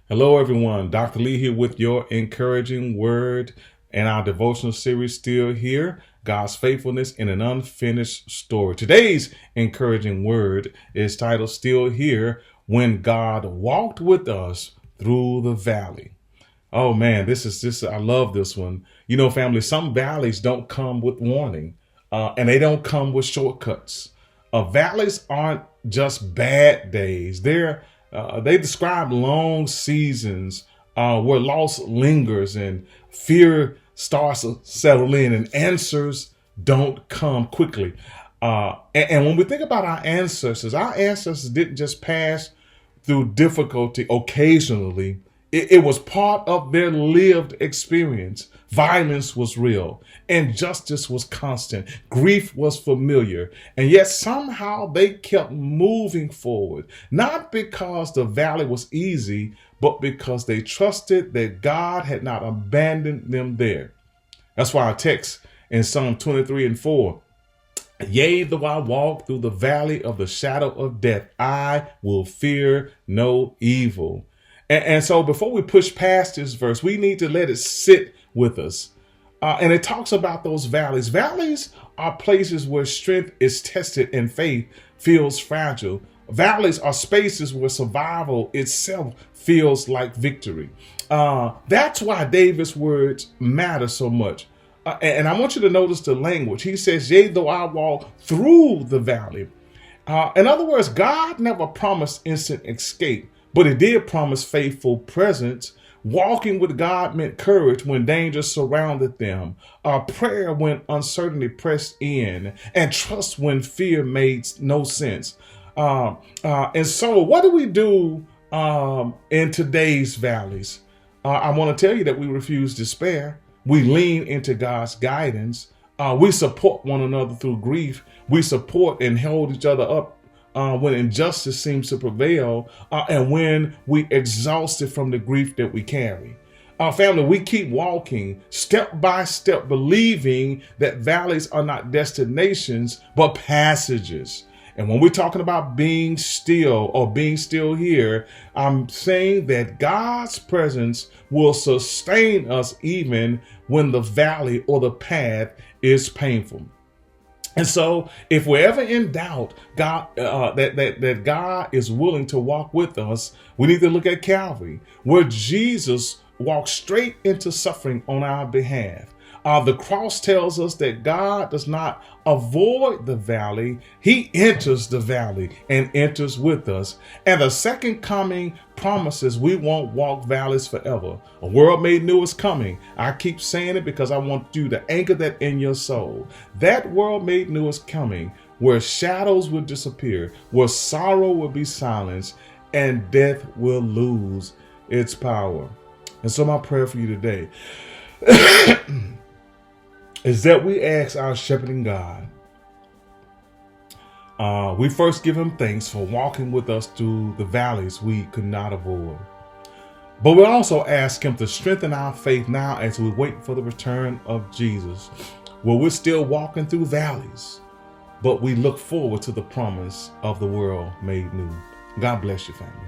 Hello, everyone. Dr. Lee here with your encouraging word and our devotional series still here. God's faithfulness in an unfinished story. Today's encouraging word is titled Still Here When God Walked with Us Through the Valley. Oh man, I love this one. You know, family, some valleys don't come with warning, and they don't come with shortcuts. Valleys aren't just bad days. They describe long seasons where loss lingers and fear starts to settle in and answers don't come quickly. And when we think about our ancestors didn't just pass through difficulty occasionally. It was part of their lived experience. Violence was real. Injustice was constant. Grief was familiar. And yet somehow they kept moving forward. Not because the valley was easy, but because they trusted that God had not abandoned them there. That's why our text in Psalm 23:4, yea, though I walk through the valley of the shadow of death, I will fear no evil. And so before we push past this verse, we need to let it sit with us. And it talks about those valleys. Valleys are places where strength is tested and faith feels fragile. Valleys are spaces where survival itself feels like victory. That's why David's words matter so much. And I want you to notice the language. He says, yea, though I walk through the valley. In other words, God never promised instant escape, but he did promise faithful presence. Walking with God meant courage when danger surrounded them, prayer when uncertainty pressed in, and trust when fear made no sense. And so what do we do in today's valleys? I want to tell you that we refuse despair. We lean into God's guidance. We support one another through grief. We support and hold each other up when injustice seems to prevail, and when we exhausted from the grief that we carry. Family, we keep walking step by step, believing that valleys are not destinations, but passages. And when we're talking about being still or being still here, I'm saying that God's presence will sustain us even when the valley or the path is painful. And so if we're ever in doubt, that God is willing to walk with us, we need to look at Calvary, where Jesus walked straight into suffering on our behalf. The cross tells us that God does not avoid the valley. He enters the valley and enters with us. And the second coming promises we won't walk valleys forever. A world made new is coming. I keep saying it because I want you to anchor that in your soul. That world made new is coming, where shadows will disappear, where sorrow will be silenced, and death will lose its power. And so my prayer for you today is that we ask our shepherding God. We first give him thanks for walking with us through the valleys we could not avoid. But we also ask him to strengthen our faith now as we wait for the return of Jesus, where we're still walking through valleys, but we look forward to the promise of the world made new. God bless you, family.